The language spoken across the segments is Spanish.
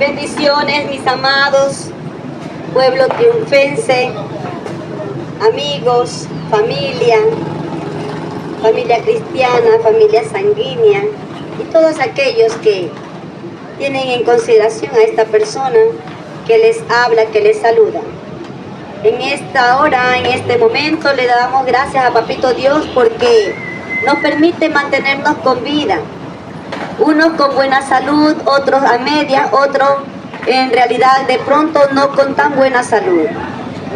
Bendiciones, mis amados, pueblo triunfense, amigos, familia cristiana, familia sanguínea y todos aquellos que tienen en consideración a esta persona que les habla, que les saluda. En esta hora, en este momento, le damos gracias a Papito Dios porque nos permite mantenernos con vida. Unos con buena salud, otros a media, otros en realidad de pronto no con tan buena salud.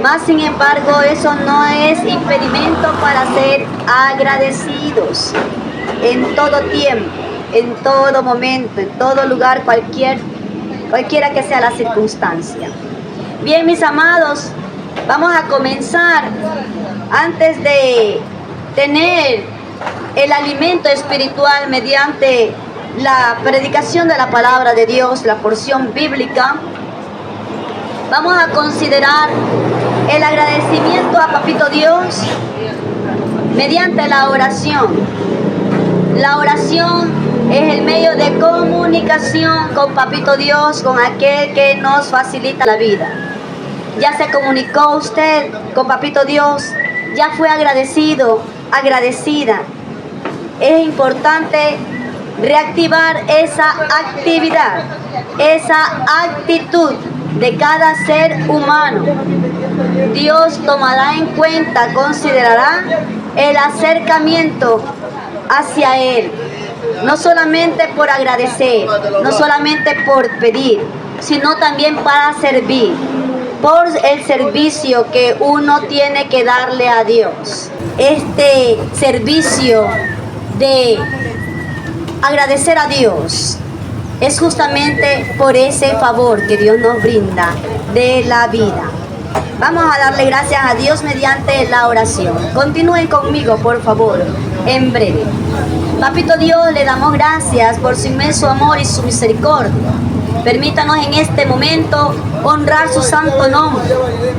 Más sin embargo, eso no es impedimento para ser agradecidos en todo tiempo, en todo momento, en todo lugar, cualquiera que sea la circunstancia. Bien, mis amados, vamos a comenzar antes de tener el alimento espiritual mediante la predicación de la palabra de Dios, la porción bíblica. Vamos a considerar el agradecimiento a Papito Dios mediante la oración. La oración es el medio de comunicación con Papito Dios, con aquel que nos facilita la vida. Ya se comunicó usted con Papito Dios, ya fue agradecido, agradecida. Es importante reactivar esa actividad, esa actitud de cada ser humano. Dios tomará en cuenta, considerará el acercamiento hacia Él, no solamente por agradecer, no solamente por pedir, sino también para servir, por el servicio que uno tiene que darle a Dios. Este servicio de agradecer a Dios es justamente por ese favor que Dios nos brinda de la vida. Vamos a darle gracias a Dios mediante la oración. Continúen conmigo, por favor, en breve. Papito Dios, le damos gracias por su inmenso amor y su misericordia. Permítanos en este momento honrar su santo nombre.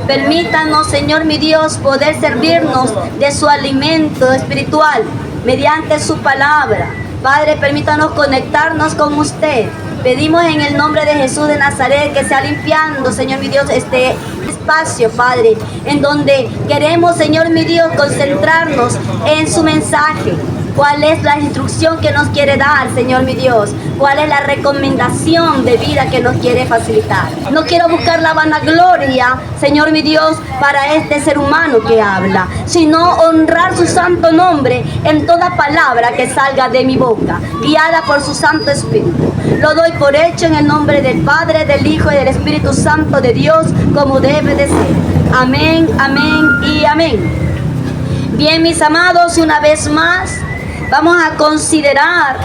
Permítanos, Señor mi Dios, poder servirnos de su alimento espiritual mediante su palabra. Padre, permítanos conectarnos con usted. Pedimos en el nombre de Jesús de Nazaret que sea limpiando, Señor mi Dios, este espacio, Padre, en donde queremos, Señor mi Dios, concentrarnos en su mensaje. ¿Cuál es la instrucción que nos quiere dar, Señor mi Dios? ¿Cuál es la recomendación de vida que nos quiere facilitar? No quiero buscar la vanagloria, Señor mi Dios, para este ser humano que habla, sino honrar su santo nombre en toda palabra que salga de mi boca, guiada por su Santo Espíritu. Lo doy por hecho en el nombre del Padre, del Hijo y del Espíritu Santo de Dios, como debe de ser. Amén, amén y amén. Bien, mis amados, una vez más, vamos a considerar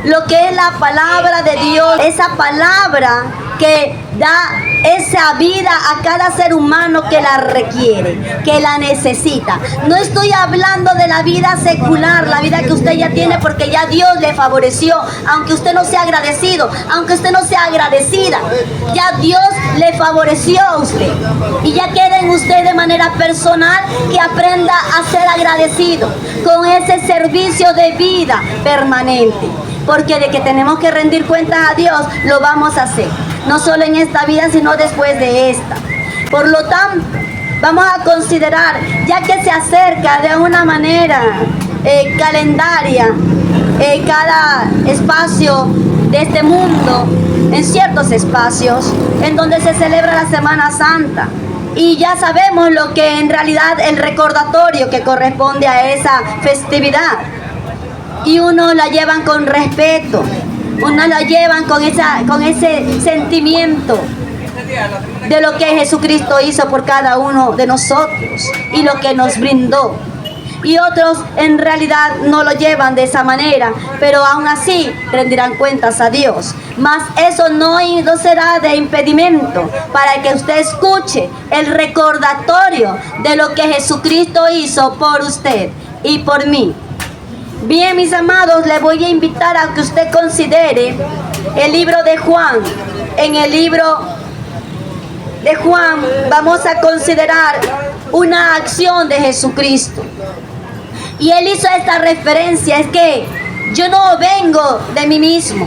lo que es la palabra de Dios, esa palabra que da esa vida a cada ser humano que la requiere, que la necesita. No estoy hablando de la vida secular, la vida que usted ya tiene porque ya Dios le favoreció, aunque usted no sea agradecido, aunque usted no sea agradecida, ya Dios le favoreció a usted. Y ya queda en usted de manera personal que aprenda a ser agradecido con ese servicio de vida permanente. Porque de que tenemos que rendir cuentas a Dios, lo vamos a hacer. No solo en esta vida, sino después de esta. Por lo tanto, vamos a considerar, ya que se acerca de una manera calendaria cada espacio de este mundo, en ciertos espacios, en donde se celebra la Semana Santa. Y ya sabemos lo que en realidad el recordatorio que corresponde a esa festividad. Y uno la llevan con respeto, uno la llevan con ese sentimiento de lo que Jesucristo hizo por cada uno de nosotros y lo que nos brindó. Y otros en realidad no lo llevan de esa manera, pero aún así rendirán cuentas a Dios. Mas eso no será de impedimento para que usted escuche el recordatorio de lo que Jesucristo hizo por usted y por mí. Bien, mis amados, le voy a invitar a que usted considere el libro de Juan. En el libro de Juan vamos a considerar una acción de Jesucristo. Y él hizo esta referencia, es que yo no vengo de mí mismo,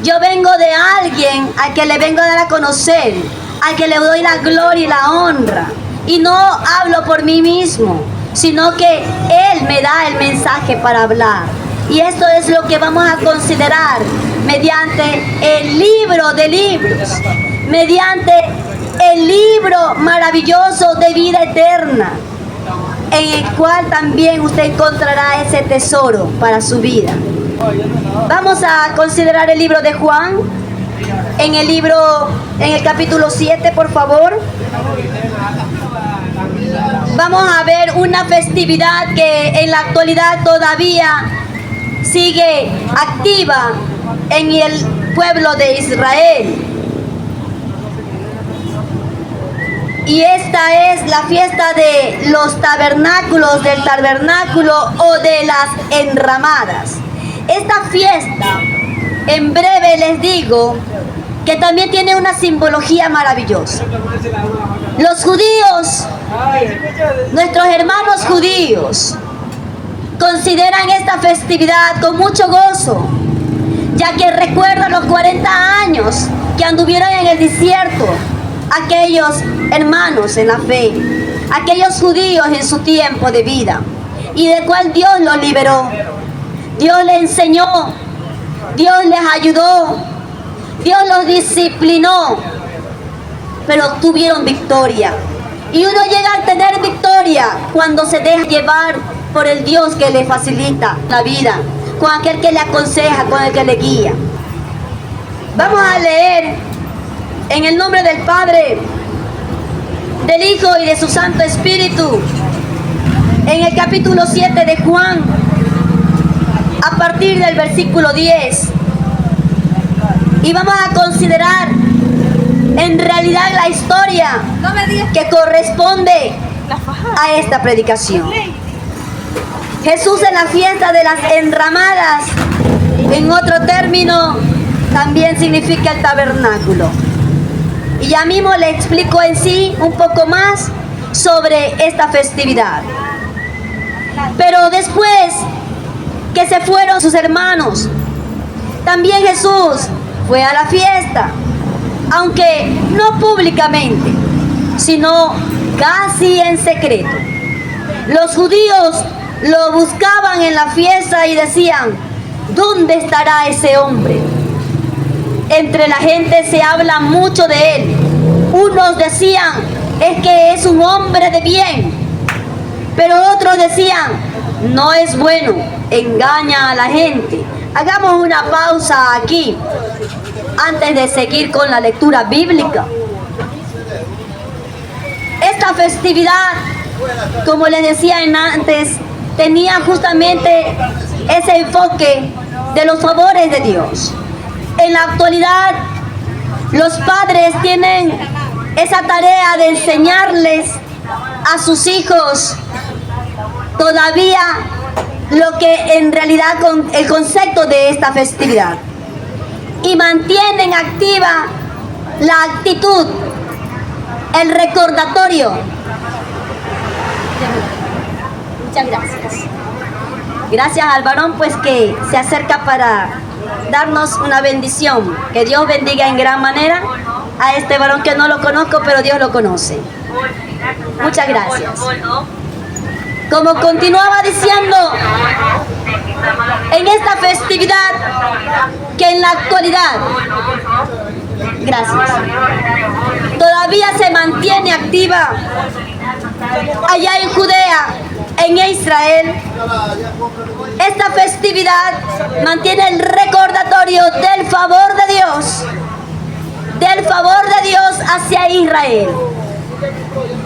Yo vengo de alguien al que le vengo a dar a conocer, al que le doy la gloria y la honra. Y no hablo por mí mismo, sino que Él me da el mensaje para hablar. Y esto es lo que vamos a considerar mediante el libro de libros, mediante el libro maravilloso de vida eterna, en el cual también usted encontrará ese tesoro para su vida. Vamos a considerar el libro de Juan, en el capítulo 7, por favor. Vamos a ver una festividad que en la actualidad todavía sigue activa en el pueblo de Israel. Y esta es la fiesta de los tabernáculos, del tabernáculo o de las enramadas. Esta fiesta, en breve les digo, que también tiene una simbología maravillosa. Los judíos, nuestros hermanos judíos, consideran esta festividad con mucho gozo, ya que recuerdan los 40 años que anduvieron en el desierto, aquellos hermanos en la fe, aquellos judíos en su tiempo de vida, y de cual Dios los liberó, Dios les enseñó, Dios les ayudó, Dios los disciplinó, pero tuvieron victoria. Y uno llega a tener victoria cuando se deja llevar por el Dios que le facilita la vida, con aquel que le aconseja, con el que le guía. Vamos a leer en el nombre del Padre, del Hijo y de su Santo Espíritu, en el capítulo 7 de Juan, a partir del versículo 10. Y vamos a considerar en realidad la historia que corresponde a esta predicación. Jesús en la fiesta de las enramadas, en otro término, también significa el tabernáculo. Y ya mismo le explico en sí un poco más sobre esta festividad. Pero después que se fueron sus hermanos, también Jesús fue a la fiesta, aunque no públicamente, sino casi en secreto. Los judíos lo buscaban en la fiesta y decían: ¿dónde estará ese hombre? Entre la gente se habla mucho de él. Unos decían: es que es un hombre de bien. Pero otros decían: no es bueno, engaña a la gente. Hagamos una pausa aquí antes de seguir con la lectura bíblica. Esta festividad, como les decía antes, tenía justamente ese enfoque de los favores de Dios. En la actualidad, los padres tienen esa tarea de enseñarles a sus hijos todavía lo que en realidad con el concepto de esta festividad, y mantienen activa la actitud, el recordatorio. Muchas gracias. Gracias al varón pues que se acerca para darnos una bendición. Que Dios bendiga en gran manera a este varón que no lo conozco, pero Dios lo conoce. Muchas gracias. Como continuaba diciendo, en esta festividad que en la actualidad, gracias, todavía se mantiene activa allá en Judea, en Israel, esta festividad mantiene el recordatorio del favor de Dios hacia Israel.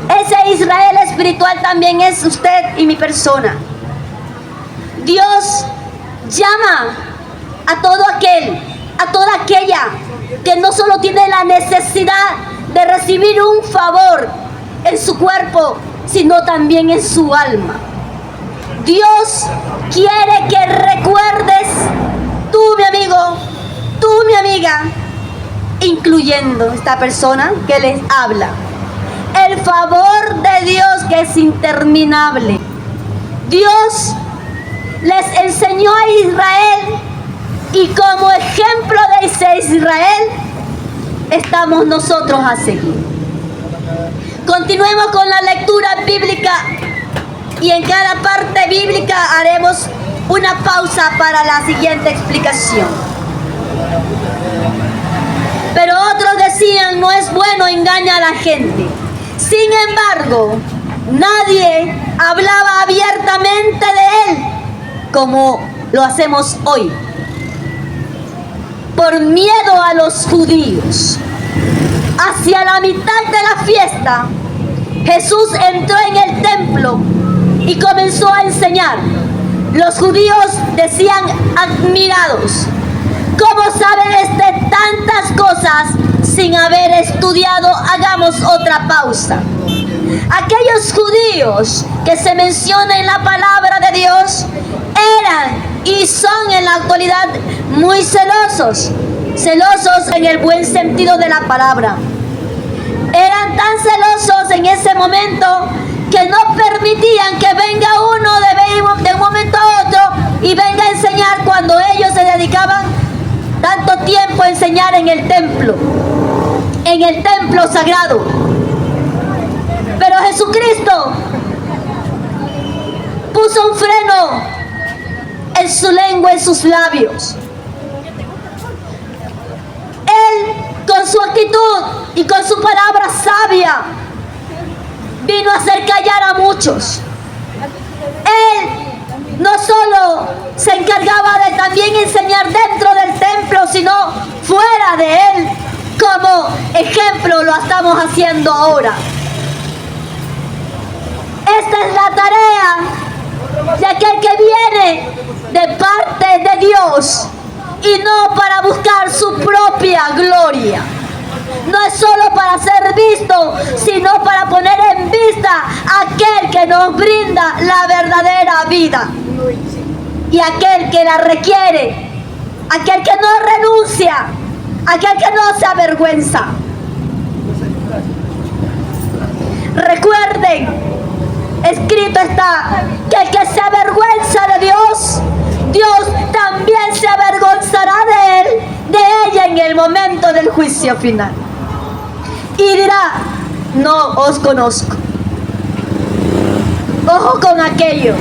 Ese Israel espiritual también es usted y mi persona. Dios llama a todo aquel, a toda aquella que no solo tiene la necesidad de recibir un favor en su cuerpo, sino también en su alma. Dios quiere que recuerdes, tú mi amigo, tú mi amiga, incluyendo esta persona que les habla, el favor de Dios que es interminable. Dios les enseñó a Israel, y como ejemplo de ese estamos nosotros a seguir. Continuemos con la lectura bíblica y en cada parte bíblica haremos una pausa para la siguiente explicación. Pero otros decían, no es bueno, engaña a la gente. Sin embargo, nadie hablaba abiertamente de él como lo hacemos hoy, por miedo a los judíos. Hacia la mitad de la fiesta, Jesús entró en el templo y comenzó a enseñar. Los judíos decían admirados, ¿cómo sabe tantas cosas sin haber estudiado? Hagamos otra pausa. Aquellos judíos que se menciona en la palabra de Dios eran y son en la actualidad muy celosos en el buen sentido de la palabra. Eran tan celosos en ese momento que no permitían que venga uno de un momento a otro y venga a enseñar cuando ellos se dedicaban tanto tiempo a enseñar en el templo sagrado. Pero Jesucristo puso un freno en su lengua, en sus labios. Él, con su actitud y con su palabra sabia, vino a hacer callar a muchos. Él no solo se encargaba de también enseñar dentro del templo, sino fuera de él, como ejemplo lo estamos haciendo ahora. Esta es la tarea de aquel que viene de parte de Dios y no para buscar su propia gloria. No es solo para ser visto, sino para poner en vista a aquel que nos brinda la verdadera vida y aquel que la requiere, aquel que no renuncia, aquel que no se avergüenza. Recuerden, escrito está que el que se avergüenza de Dios, Dios también se avergonzará de él, de ella en el momento del juicio final. Y dirá, no os conozco. Ojo con aquello.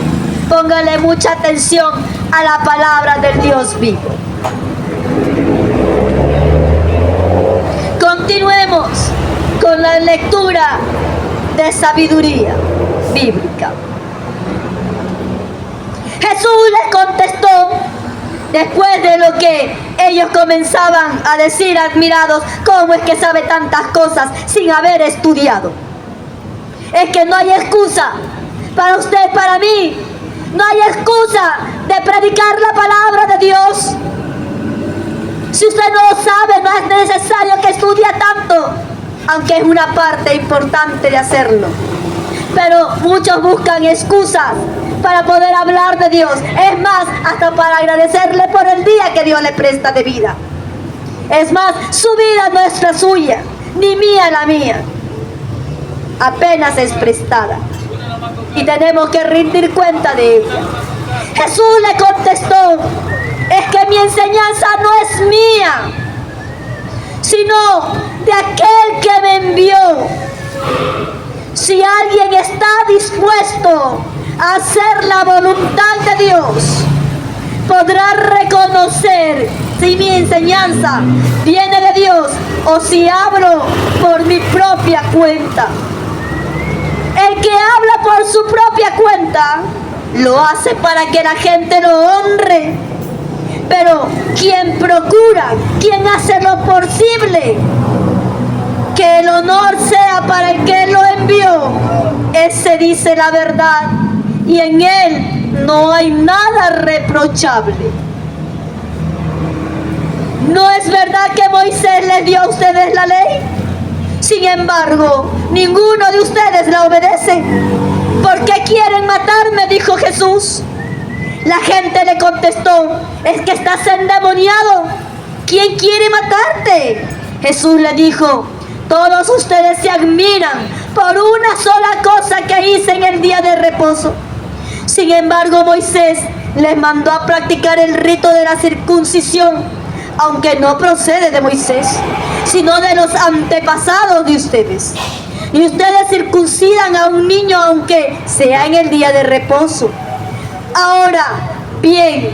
Póngale mucha atención a la palabra del Dios vivo. Continuemos con la lectura de sabiduría bíblica. Jesús les contestó, después de lo que ellos comenzaban a decir admirados, ¿cómo es que sabe tantas cosas sin haber estudiado? Es que no hay excusa para usted, para mí. No hay excusa de predicar la palabra de Dios. Si usted no lo sabe, no es necesario que estudie tanto, aunque es una parte importante de hacerlo. Pero muchos buscan excusas para poder hablar de Dios. Es más, hasta para agradecerle por el día que Dios le presta de vida. Es más, su vida no es la suya, ni mía la mía. Apenas es prestada. Y tenemos que rendir cuenta de ella. Jesús le contestó, es que mi enseñanza no es mía, sino de aquel que me envió. Si alguien está dispuesto a hacer la voluntad de Dios, podrá reconocer si mi enseñanza viene de Dios o si hablo por mi propia cuenta. El que habla por su propia cuenta lo hace para que la gente lo honre. Pero quien procura, quien hace lo posible, que el honor sea para el que lo envió, ese dice la verdad y en él no hay nada reprochable. ¿No es verdad que Moisés les dio a ustedes la ley? Sin embargo, ninguno de ustedes la obedece. ¿Por qué quieren matarme?, dijo Jesús. La gente le contestó, es que estás endemoniado. ¿Quién quiere matarte? Jesús le dijo, todos ustedes se admiran por una sola cosa que hice en el día de reposo. Sin embargo, Moisés les mandó a practicar el rito de la circuncisión aunque no procede de Moisés, sino de los antepasados de ustedes. Y ustedes circuncidan a un niño aunque sea en el día de reposo. Ahora bien,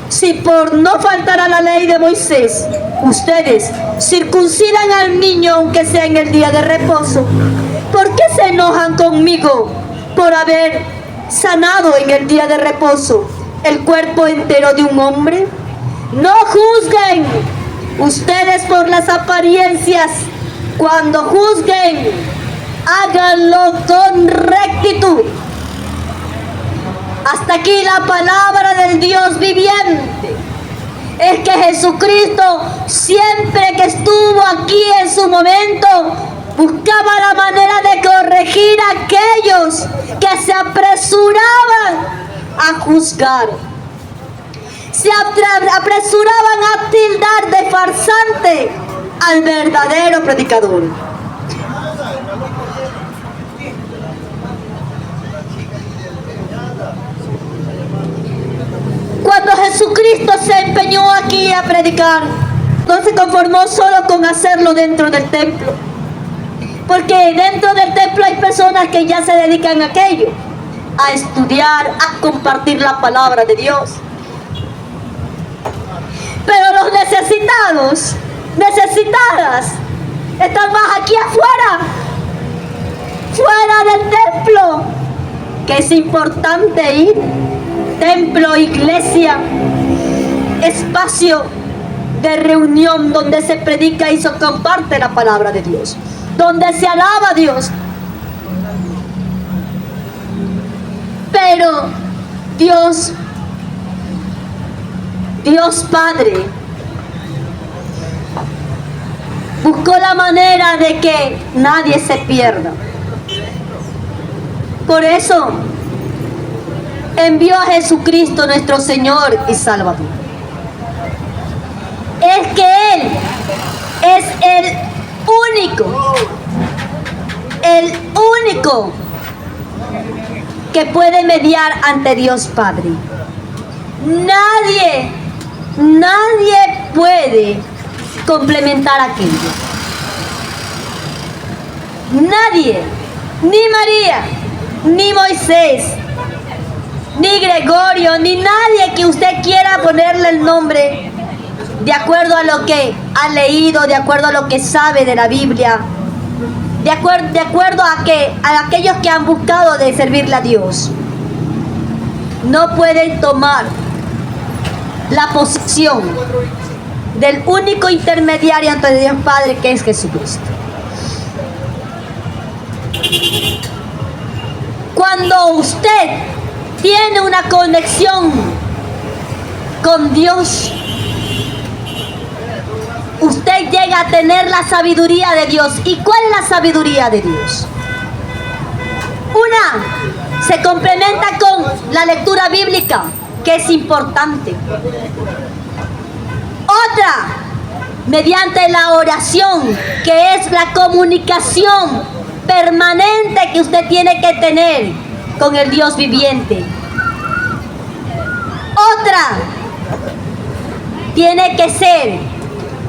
si por no faltar a la ley de Moisés, ustedes circuncidan al niño aunque sea en el día de reposo, ¿por qué se enojan conmigo por haber sanado en el día de reposo el cuerpo entero de un hombre? No juzguen ustedes por las apariencias. Cuando juzguen, háganlo con rectitud. Hasta aquí la palabra del Dios viviente. Es que Jesucristo, siempre que estuvo aquí en su momento, buscaba la manera de corregir a aquellos que se apresuraban a juzgar. Se apresuraban a tildar de farsante al verdadero predicador. Cuando Jesucristo se empeñó aquí a predicar, no se conformó solo con hacerlo dentro del templo, porque dentro del templo hay personas que ya se dedican a aquello, a estudiar, a compartir la palabra de Dios. Pero los necesitados, necesitadas, están más aquí afuera, fuera del templo, que es importante ir. Templo, iglesia, espacio de reunión donde se predica y se comparte la palabra de Dios, donde se alaba a Dios. Pero Dios Padre buscó la manera de que nadie se pierda. Por eso envió a Jesucristo, nuestro Señor y Salvador. Es que Él es el único que puede mediar ante Dios Padre. Nadie puede complementar aquello. Nadie, ni María, ni Moisés, ni Gregorio, ni nadie que usted quiera ponerle el nombre de acuerdo a lo que ha leído, de acuerdo a lo que sabe de la Biblia, de acuerdo a aquellos que han buscado de servirle a Dios, no pueden tomar la posición del único intermediario ante Dios Padre, que es Jesucristo. Cuando usted tiene una conexión con Dios, usted llega a tener la sabiduría de Dios. ¿Y cuál es la sabiduría de Dios? Una, se complementa con la lectura bíblica, que es importante. Otra, mediante la oración, que es la comunicación permanente que usted tiene que tener con el Dios viviente. Otra, tiene que ser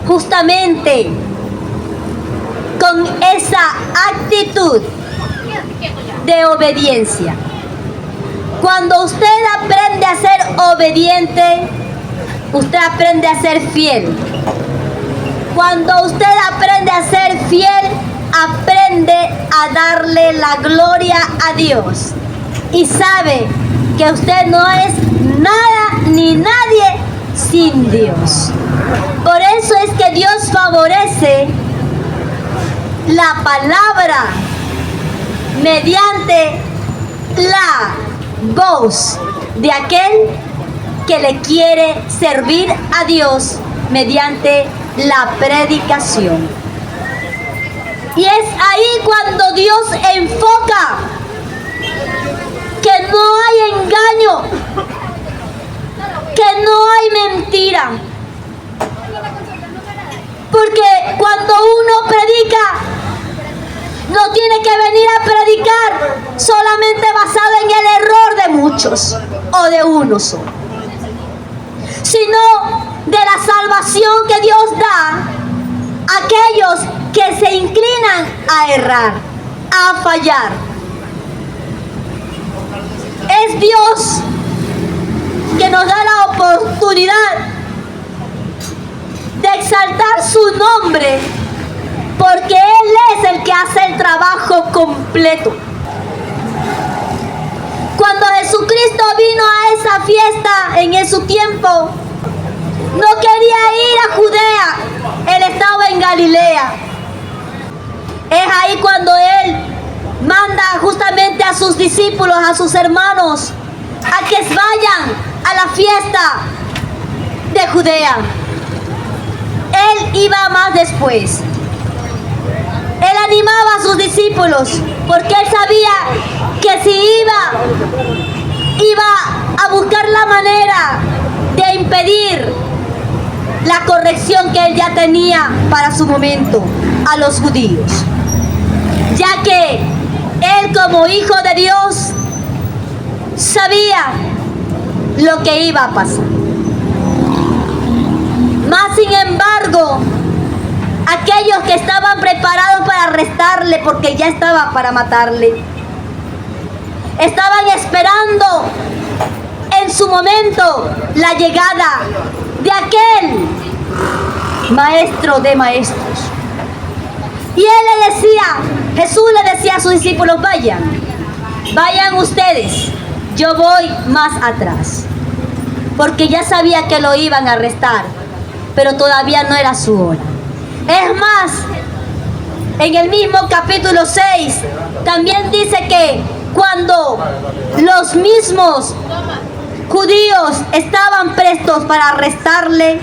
justamente con esa actitud de obediencia. Cuando usted aprende a ser obediente, usted aprende a ser fiel. Cuando usted aprende a ser fiel, aprende a darle la gloria a Dios. Y sabe que usted no es nada ni nadie sin Dios. Por eso es que Dios favorece la palabra mediante la voz de aquel que le quiere servir a Dios mediante la predicación. Y es ahí cuando Dios enfoca que no hay engaño, que no hay mentira. Porque cuando uno predica, no tiene que venir a predicar solamente basado en el error de muchos o de uno solo, sino de la salvación que Dios da a aquellos que se inclinan a errar, a fallar. Es Dios que nos da la oportunidad de exaltar su nombre, porque Él es el que hace el trabajo completo. Cuando Jesucristo vino a esa fiesta en su tiempo, no quería ir a Judea, Él estaba en Galilea. Es ahí cuando Él manda justamente a sus discípulos, a sus hermanos, a que vayan a la fiesta de Judea. Él iba más después. Él animaba a sus discípulos porque Él sabía que si iba a buscar la manera de impedir la corrección que Él ya tenía para su momento a los judíos, ya que Él, como hijo de Dios, sabía lo que iba a pasar. Mas sin embargo, aquellos que estaban preparados para arrestarle, porque ya estaba para matarle, estaban esperando en su momento la llegada de aquel maestro de maestros. Y Él le decía, Jesús le decía a sus discípulos: vayan ustedes, yo voy más atrás. Porque ya sabía que lo iban a arrestar, pero todavía no era su hora. Es más, en el mismo capítulo 6 también dice que cuando los mismos judíos estaban prestos para arrestarle,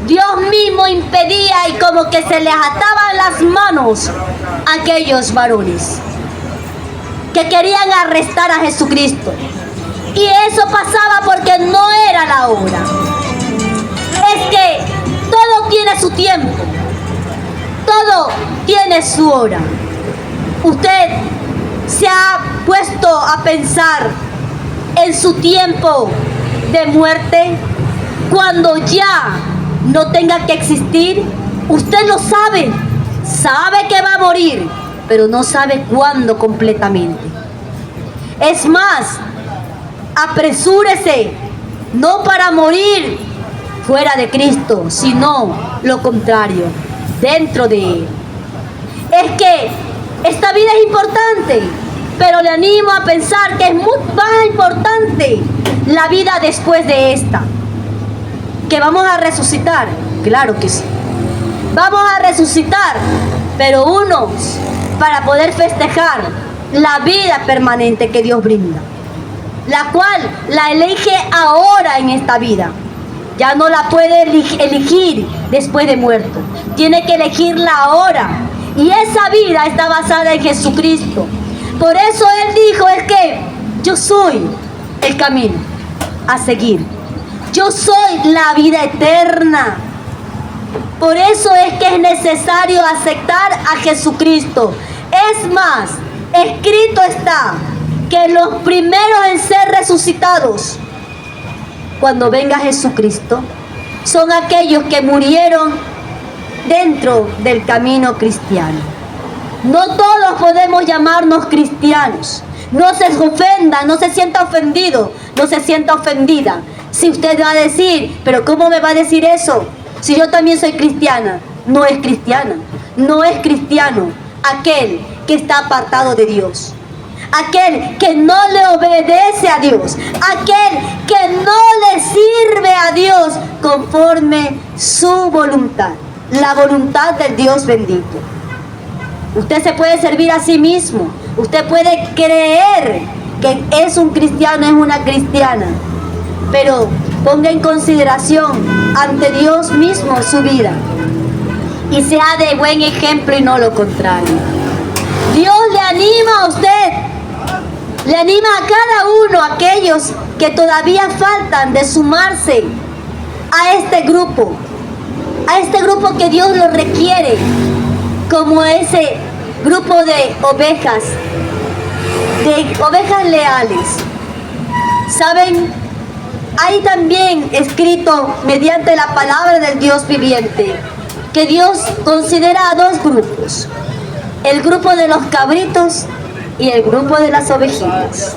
Dios mismo impedía y como que se les ataban las manos a aquellos varones que querían arrestar a Jesucristo. Y eso pasaba porque no era la hora. Es que todo tiene su tiempo. Todo tiene su hora. Usted se ha puesto a pensar en su tiempo de muerte, cuando ya no tenga que existir. Usted lo sabe, sabe que va a morir, pero no sabe cuándo completamente. Es más, apresúrese, no para morir fuera de Cristo, sino lo contrario, dentro de Él. Es que esta vida es importante, pero le animo a pensar que es muy más importante la vida después de esta. Que vamos a resucitar, claro que sí. Vamos a resucitar, pero unos para poder festejar la vida permanente que Dios brinda, la cual la elige ahora en esta vida. Ya no la puede elegir después de muerto. Tiene que elegirla ahora. Y esa vida está basada en Jesucristo. Por eso Él dijo, es que yo soy el camino a seguir. Yo soy la vida eterna. Por eso es que es necesario aceptar a Jesucristo. Es más, escrito está que los primeros en ser resucitados cuando venga Jesucristo son aquellos que murieron dentro del camino cristiano. No todos podemos llamarnos cristianos. No se ofenda, no se sienta ofendido, no se sienta ofendida. Si usted va a decir, pero ¿cómo me va a decir eso? Si yo también soy cristiana. No es cristiana, no es cristiano aquel que está apartado de Dios, aquel que no le obedece a Dios, aquel que no le sirve a Dios conforme su voluntad, la voluntad del Dios bendito. Usted se puede servir a sí mismo, usted puede creer que es un cristiano, es una cristiana, pero ponga en consideración ante Dios mismo su vida y sea de buen ejemplo y no lo contrario. Dios le anima a usted, le anima a cada uno, a aquellos que todavía faltan de sumarse a este grupo que Dios lo requiere, como ese grupo de ovejas leales. ¿Saben? hay también escrito mediante la palabra del Dios viviente que Dios considera a dos grupos: el grupo de los cabritos y el grupo de las ovejitas.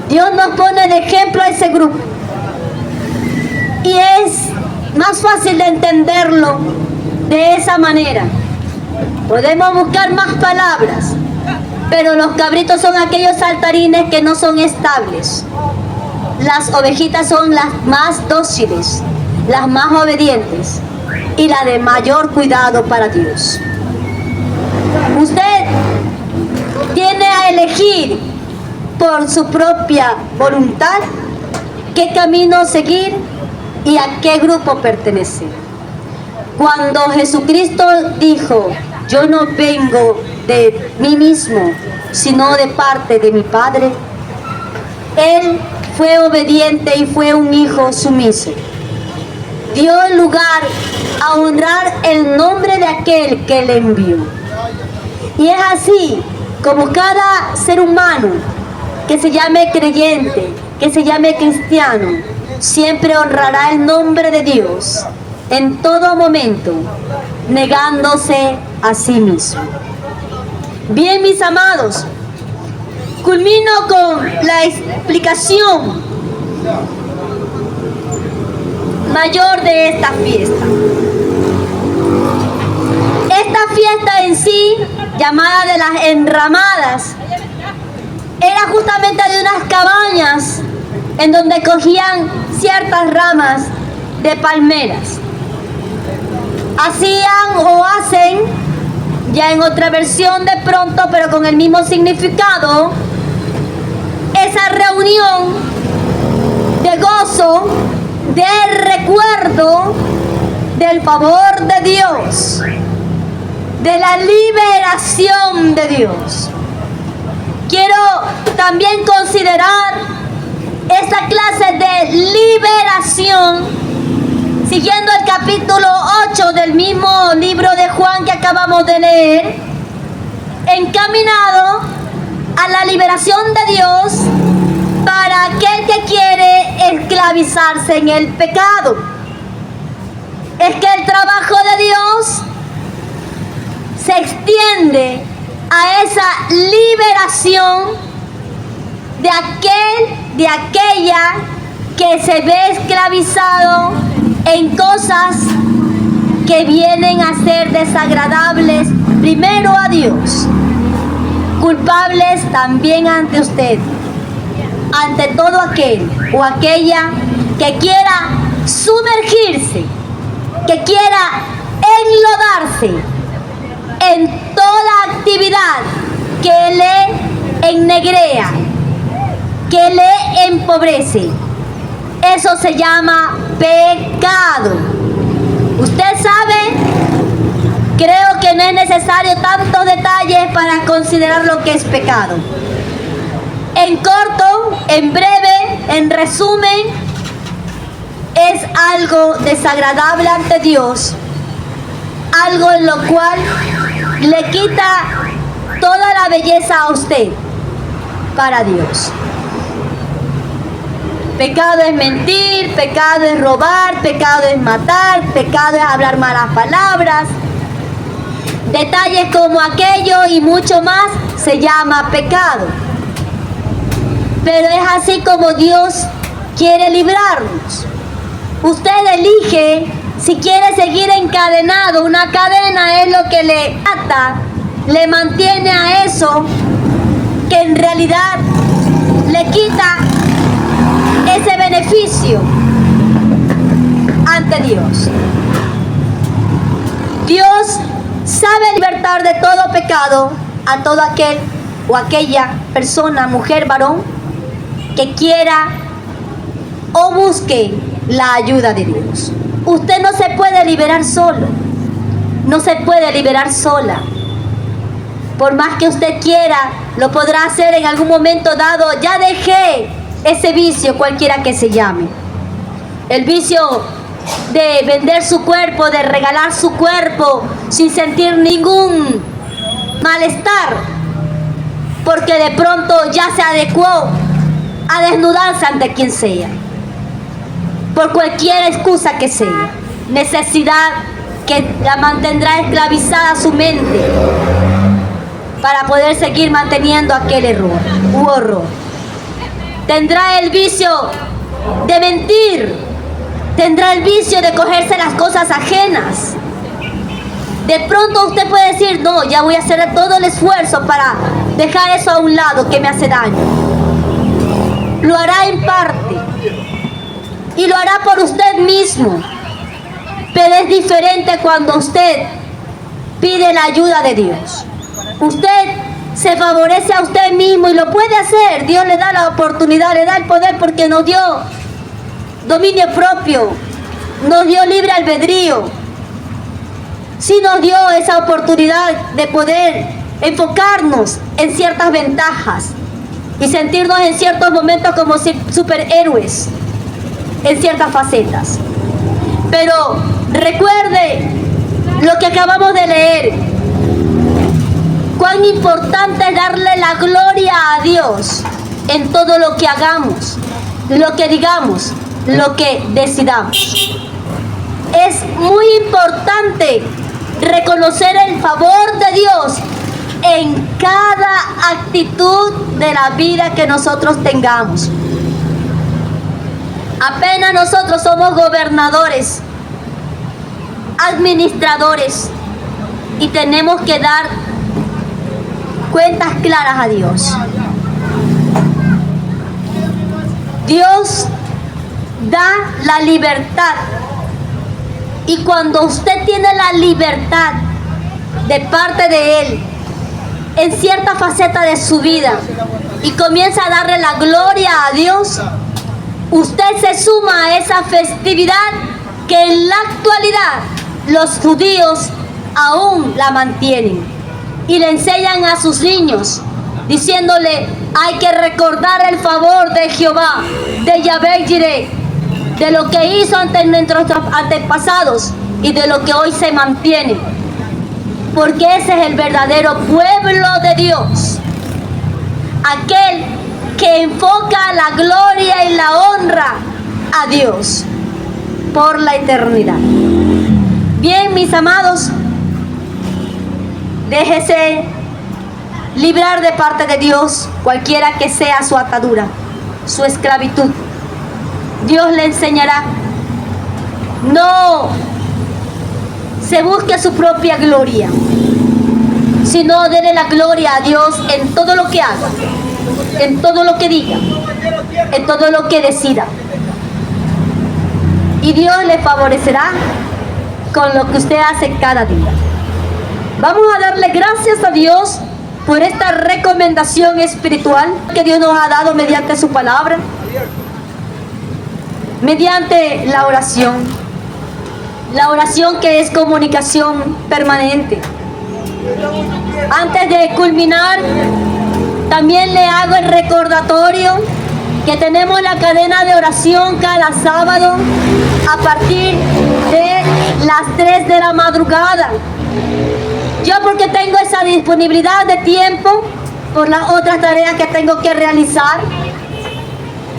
Dios nos pone de ejemplo a ese grupo y es más fácil de entenderlo de esa manera. Podemos buscar más palabras, pero los cabritos son aquellos saltarines que no son estables. Las ovejitas son las más dóciles, las más obedientes y las de mayor cuidado para Dios. Usted tiene a elegir por su propia voluntad qué camino seguir y a qué grupo pertenecer. Cuando Jesucristo dijo: yo no vengo de mí mismo, sino de parte de mi Padre, Él fue obediente y fue un hijo sumiso. Dio lugar a honrar el nombre de aquel que le envió. Y es así como cada ser humano que se llame creyente, que se llame cristiano, siempre honrará el nombre de Dios en todo momento, negándose a sí mismo. Bien, mis amados, culmino con la explicación mayor de esta fiesta. Esta fiesta en sí, llamada de las enramadas, era justamente de unas cabañas en donde cogían ciertas ramas de palmeras. Hacían o hacen, ya en otra versión de pronto, pero con el mismo significado, esa reunión de gozo, de recuerdo del favor de Dios, de la liberación de Dios. Quiero también considerar esta clase de liberación siguiendo el capítulo 8 del mismo libro de Juan que acabamos de leer, encaminado a la liberación de Dios para aquel que quiere esclavizarse en el pecado. Es que el trabajo de Dios se extiende a esa liberación de aquel, de aquella que se ve esclavizado en cosas que vienen a ser desagradables primero a Dios, culpables también ante usted, ante todo aquel o aquella que quiera sumergirse, que quiera enlodarse en toda actividad que le ennegrea, que le empobrece. Eso se llama pecado. Usted sabe, creo que no es necesario tantos detalles para considerar lo que es pecado. En corto, en breve, en resumen, es algo desagradable ante Dios, algo en lo cual le quita toda la belleza a usted para Dios. Pecado es mentir, pecado es robar, pecado es matar, pecado es hablar malas palabras. Detalles como aquello y mucho más se llama pecado. Pero es así como Dios quiere librarnos. Usted elige si quiere seguir encadenado. Una cadena es lo que le ata, le mantiene a eso que en realidad le quita ese beneficio ante Dios. Dios sabe libertar de todo pecado a todo aquel o aquella persona, mujer, varón, que quiera o busque la ayuda de Dios. Usted no se puede liberar solo, no se puede liberar sola. Por más que usted quiera, lo podrá hacer en algún momento dado. Ya dejé ese vicio, cualquiera que se llame. El vicio de vender su cuerpo, de regalar su cuerpo sin sentir ningún malestar, porque de pronto ya se adecuó a desnudarse ante quien sea. por cualquier excusa que sea, necesidad que la mantendrá esclavizada su mente para poder seguir manteniendo aquel error u horror. Tendrá el vicio de mentir, tendrá el vicio de cogerse las cosas ajenas. De pronto usted puede decir, no, ya voy a hacer todo el esfuerzo para dejar eso a un lado que me hace daño. Lo hará en parte y lo hará por usted mismo, pero es diferente cuando usted pide la ayuda de Dios. Usted se favorece a usted mismo y lo puede hacer. Dios le da la oportunidad, le da el poder porque nos dio dominio propio, nos dio libre albedrío. Sí nos dio esa oportunidad de poder enfocarnos en ciertas ventajas y sentirnos en ciertos momentos como superhéroes en ciertas facetas. Pero recuerde lo que acabamos de leer. Cuán importante es darle la gloria a Dios en todo lo que hagamos, lo que digamos, lo que decidamos. Es muy importante reconocer el favor de Dios en cada actitud de la vida que nosotros tengamos. Apenas nosotros somos gobernadores, administradores y tenemos que dar cuentas claras a Dios. Dios da la libertad y cuando usted tiene la libertad de parte de Él en cierta faceta de su vida y comienza a darle la gloria a Dios, usted se suma a esa festividad que en la actualidad los judíos aún la mantienen y le enseñan a sus niños diciéndole: hay que recordar el favor de Jehová, de Yahvé Jireh, de lo que hizo ante nuestros antepasados y de lo que hoy se mantiene, porque ese es el verdadero pueblo de Dios, aquel que enfoca la gloria y la honra a Dios por la eternidad. Bien, mis amados, déjese librar de parte de Dios cualquiera que sea su atadura, su esclavitud. Dios le enseñará. No se busque su propia gloria, sino dele la gloria a Dios en todo lo que haga, en todo lo que diga, en todo lo que decida. Y Dios le favorecerá con lo que usted hace cada día. Vamos a darle gracias a Dios por esta recomendación espiritual que Dios nos ha dado mediante su palabra, mediante la oración que es comunicación permanente. Antes de culminar, también le hago el recordatorio que tenemos la cadena de oración cada sábado a partir de las 3 de la madrugada. Yo porque tengo esa disponibilidad de tiempo por las otras tareas que tengo que realizar,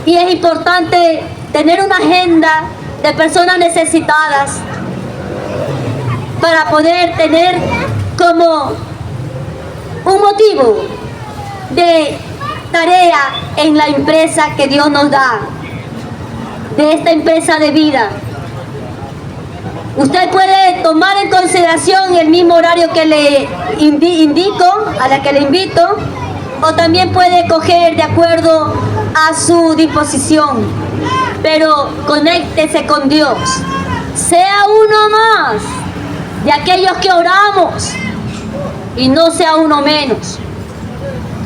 y es importante tener una agenda de personas necesitadas para poder tener como un motivo de tarea en la empresa que Dios nos da, de esta empresa de vida. Usted puede tomar en consideración el mismo horario que le indico, a la que le invito, o también puede coger de acuerdo a su disposición, pero conéctese con Dios. Sea uno más de aquellos que oramos y no sea uno menos.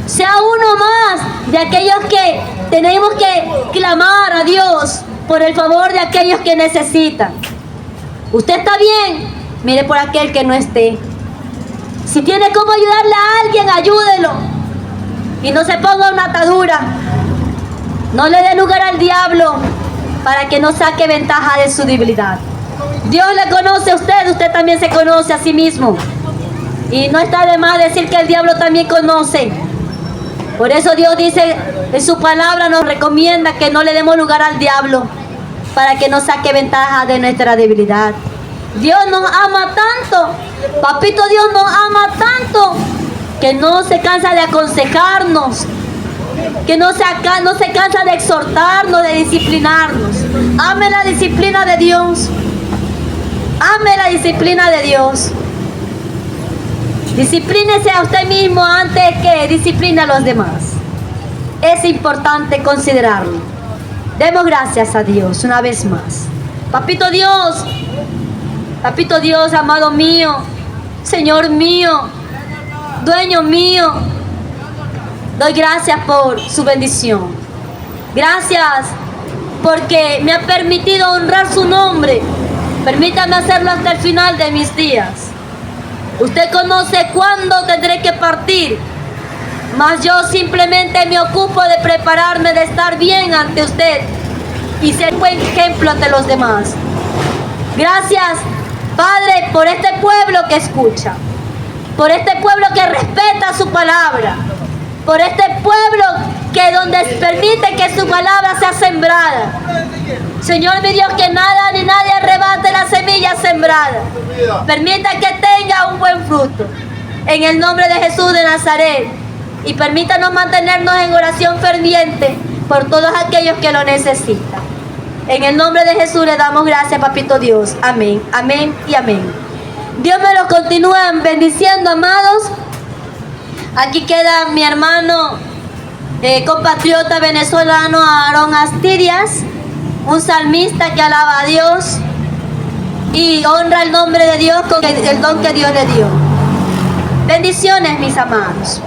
Sea uno más de aquellos que tenemos que clamar a Dios por el favor de aquellos que necesitan. Usted está bien, mire por aquel que no esté. Si tiene cómo ayudarle a alguien, ayúdelo. Y no se ponga una atadura. No le dé lugar al diablo para que no saque ventaja de su debilidad. Dios le conoce a usted, usted también se conoce a sí mismo. Y no está de más decir que el diablo también conoce. Por eso Dios dice en su palabra, nos recomienda que no le demos lugar al diablo. para que no saque ventaja de nuestra debilidad. Dios nos ama tanto, papito Dios nos ama tanto, que no se cansa de aconsejarnos, que no se cansa de exhortarnos, de disciplinarnos. Ame la disciplina de Dios. Ame la disciplina de Dios. Disciplínese a usted mismo antes que discipline a los demás. Es importante considerarlo. Demos gracias a Dios una vez más. Papito Dios, amado mío, Señor mío, dueño mío, doy gracias por su bendición. Gracias porque me ha permitido honrar su nombre. Permítame hacerlo hasta el final de mis días. Usted conoce cuándo tendré que partir, mas yo simplemente me ocupo de prepararme, de estar bien ante usted y ser un buen ejemplo ante los demás. Gracias, Padre, por este pueblo que escucha, por este pueblo que respeta su palabra, por este pueblo que donde permite que su palabra sea sembrada. Señor mi Dios, que nada ni nadie arrebate la semilla sembrada. Permita que tenga un buen fruto. En el nombre de Jesús de Nazaret. Y permítanos mantenernos en oración ferviente por todos aquellos que lo necesitan. En el nombre de Jesús le damos gracias, papito Dios. Amén, amén y amén. Dios me los continúa bendiciendo, amados. Aquí queda mi hermano, compatriota venezolano Aarón Astidias, un salmista que alaba a Dios y honra el nombre de Dios con el don que Dios le dio. Bendiciones, mis amados.